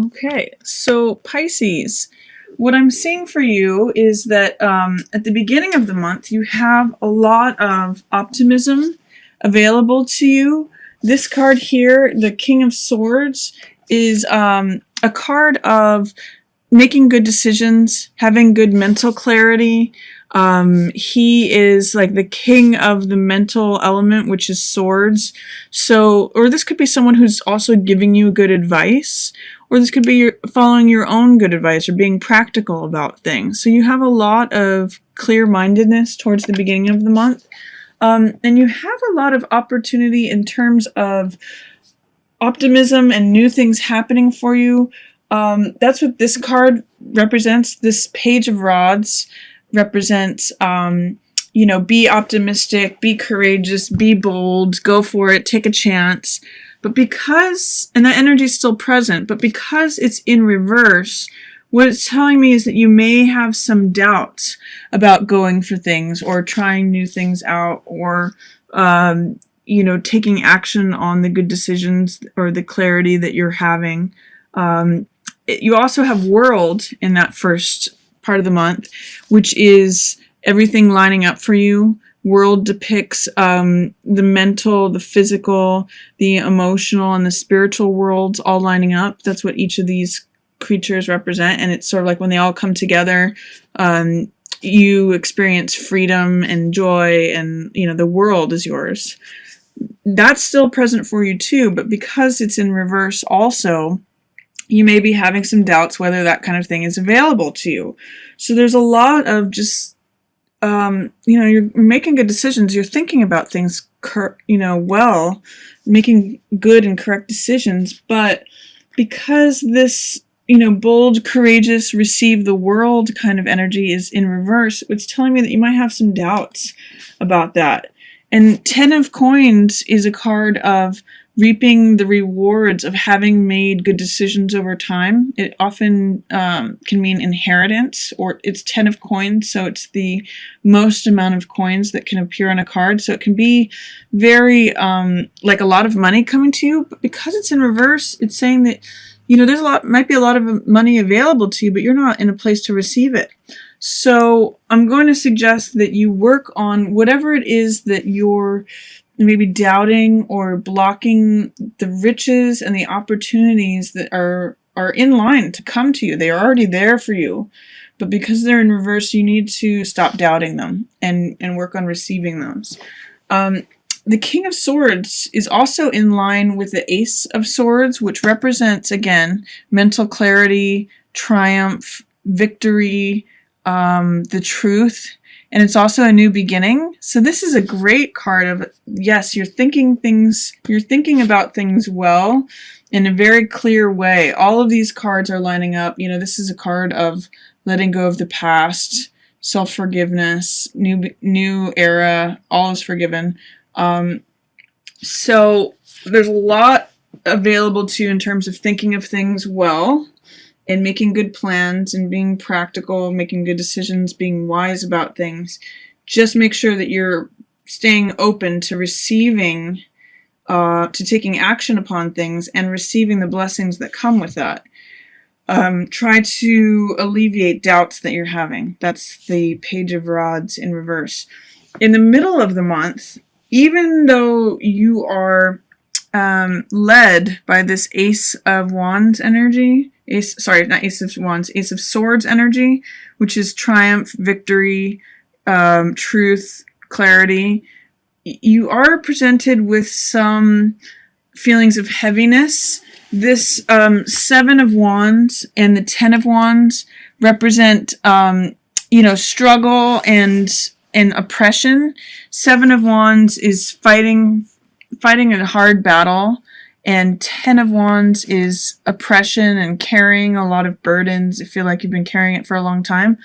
Okay, so Pisces, what I'm seeing for you is that at the beginning of the month, you have a lot of optimism available to you. This card here, the King of Swords, is a card of making good decisions, having good mental clarity. He is like the king of the mental element, which is swords. So, or this could be someone who's also giving you good advice, or this could be following your own good advice or being practical about things. So you have a lot of clear-mindedness towards the beginning of the month. And you have a lot of opportunity in terms of optimism and new things happening for you. That's what this card represents. This Page of Rods represents, be optimistic, be courageous, be bold, go for it, take a chance. But because, and that energy is still present, but because it's in reverse, what it's telling me is that you may have some doubts about going for things or trying new things out, or taking action on the good decisions or the clarity that you're having. You also have World in that first part of the month, which is everything lining up for you. World depicts the mental, the physical, the emotional, and the spiritual worlds all lining up. That's what each of these creatures represent, and it's sort of like when they all come together, you experience freedom and joy, and the world is yours. That's still present for you too, but because it's in reverse also, you may be having some doubts whether that kind of thing is available to you. So there's a lot of just, you're making good decisions. You're thinking about things, well, making good and correct decisions. But because this, bold, courageous, receive the world kind of energy is in reverse, it's telling me that you might have some doubts about that. And 10 of Coins is a card of reaping the rewards of having made good decisions over time. It often can mean inheritance, or it's 10 of Coins, so it's the most amount of coins that can appear on a card. So it can be very like a lot of money coming to you, but because it's in reverse, it's saying that might be a lot of money available to you, but you're not in a place to receive it. So I'm going to suggest that you work on whatever it is that you're maybe doubting or blocking the riches and the opportunities that are in line to come to you. They are already there for you, but because they're in reverse, you need to stop doubting them and work on receiving those. The King of Swords is also in line with the Ace of Swords, which represents, again, mental clarity, triumph, victory, the truth. And it's also a new beginning. So this is a great card of, yes, you're thinking about things well in a very clear way. All of these cards are lining up. This is a card of letting go of the past, self-forgiveness, new era, all is forgiven. So there's a lot available to you in terms of thinking of things well, and making good plans and being practical, making good decisions, being wise about things. Just make sure that you're staying open to receiving, to taking action upon things and receiving the blessings that come with that. Try to alleviate doubts that you're having. That's the Page of Rods in reverse. In the middle of the month, even though you are led by this Ace of Wands energy, Ace of Swords energy, which is triumph, victory, truth, clarity. You are presented with some feelings of heaviness. This 7 of Wands and the 10 of Wands represent, struggle and oppression. 7 of Wands is fighting a hard battle. And 10 of Wands is oppression and carrying a lot of burdens. I feel like you've been carrying it for a long time.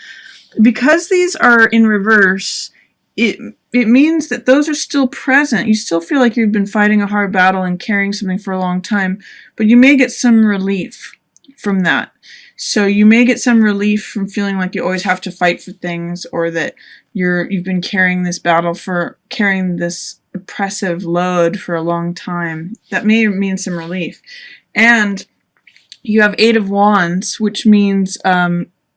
Because these are in reverse, it means that those are still present. You still feel like you've been fighting a hard battle and carrying something for a long time, but you may get some relief from that. So you may get some relief from feeling like you always have to fight for things, or that you've been carrying this battle, for carrying this oppressive load for a long time. That may mean some relief. And you have Eight of Wands, which means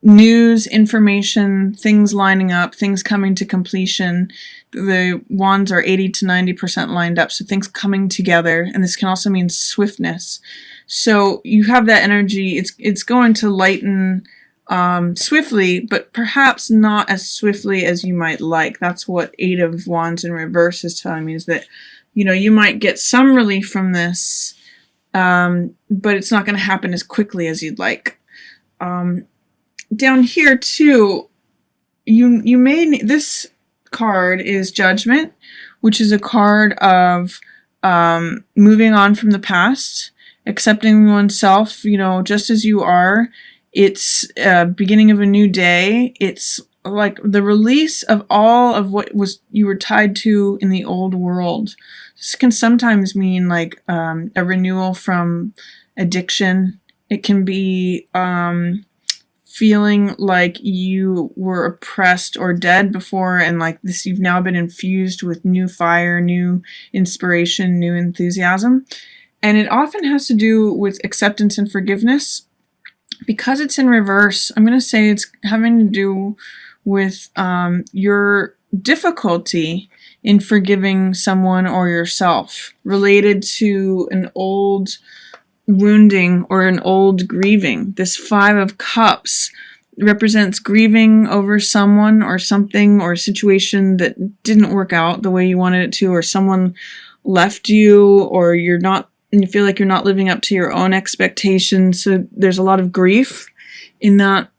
news, information, things lining up, things coming to completion. The wands are 80 to 90% lined up, so things coming together, and this can also mean swiftness. So you have that energy. It's going to lighten swiftly, but perhaps not as swiftly as you might like. That's what Eight of Wands in reverse is telling me, is that, you know, you might get some relief from this, but it's not going to happen as quickly as you'd like. Down here too, you may, this card is Judgment, which is a card of moving on from the past, accepting oneself, you know, just as you are. It's beginning of a new day. It's like the release of all of what was you were tied to in the old world. This can sometimes mean like a renewal from addiction. It can be feeling like you were oppressed or dead before, and like this, you've now been infused with new fire, new inspiration, new enthusiasm. And it often has to do with acceptance and forgiveness. Because it's in reverse, I'm going to say it's having to do with your difficulty in forgiving someone or yourself, related to an old wounding or an old grieving. This Five of Cups represents grieving over someone or something or a situation that didn't work out the way you wanted it to, or someone left you, or you feel like you're not living up to your own expectations. So there's a lot of grief in that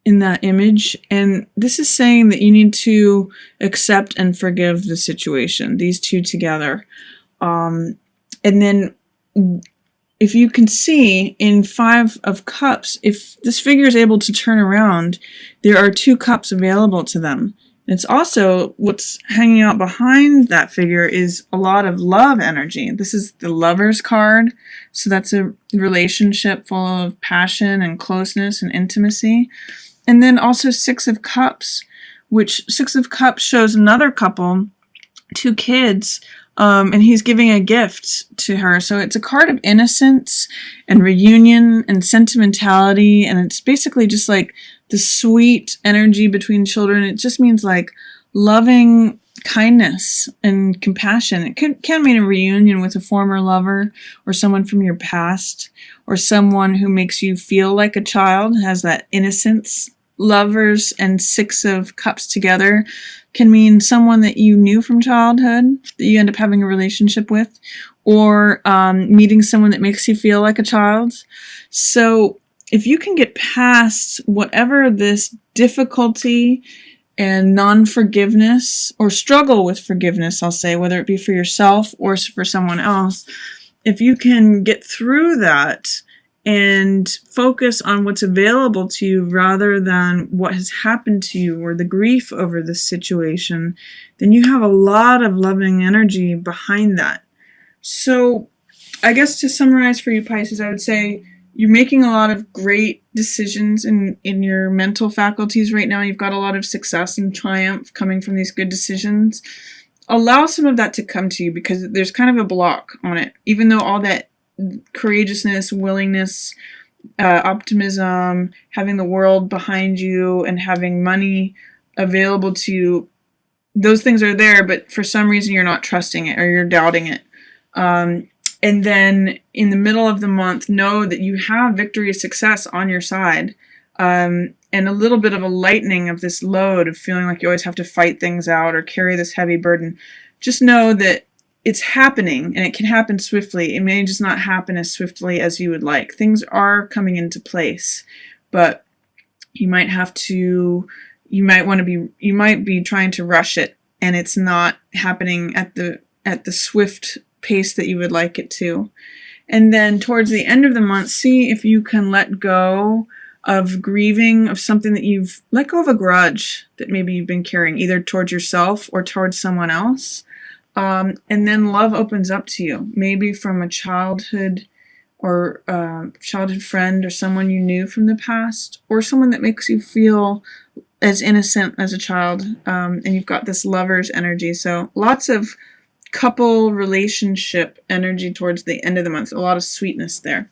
image, and this is saying that you need to accept and forgive the situation, these two together. And then if you can see in Five of Cups, if this figure is able to turn around, there are two cups available to them. And it's also, what's hanging out behind that figure is a lot of love energy. This is the Lover's card, so that's a relationship full of passion and closeness and intimacy. And then also Six of Cups, which Six of Cups shows another couple, two kids, and he's giving a gift to her. So it's a card of innocence and reunion and sentimentality, and it's basically just like the sweet energy between children. It just means like loving kindness and compassion. It can mean a reunion with a former lover or someone from your past, or someone who makes you feel like a child, has that innocence. Lovers and Six of Cups together can mean someone that you knew from childhood that you end up having a relationship with, or meeting someone that makes you feel like a child. So if you can get past whatever this difficulty and non-forgiveness, or struggle with forgiveness, I'll say, whether it be for yourself or for someone else, if you can get through that and focus on what's available to you rather than what has happened to you or the grief over this situation, then you have a lot of loving energy behind that. So I guess to summarize for you, Pisces, I would say you're making a lot of great decisions in your mental faculties right now. You've got a lot of success and triumph coming from these good decisions. Allow some of that to come to you, because there's kind of a block on it. Even though all that courageousness, willingness, optimism, having the world behind you, and having money available to you, those things are there, but for some reason you're not trusting it, or you're doubting it. And then in the middle of the month, know that you have victory, success on your side, and a little bit of a lightening of this load of feeling like you always have to fight things out or carry this heavy burden. Just know that it's happening, and it can happen swiftly. It may just not happen as swiftly as you would like. Things are coming into place, but you might be trying to rush it, and it's not happening at the swift pace that you would like it to. And then towards the end of the month, see if you can let go of grieving of something that you've let go of, a grudge that maybe you've been carrying, either towards yourself or towards someone else. And then love opens up to you, maybe from a childhood friend, or someone you knew from the past, or someone that makes you feel as innocent as a child. And you've got this Lover's energy. So lots of couple relationship energy towards the end of the month, a lot of sweetness there.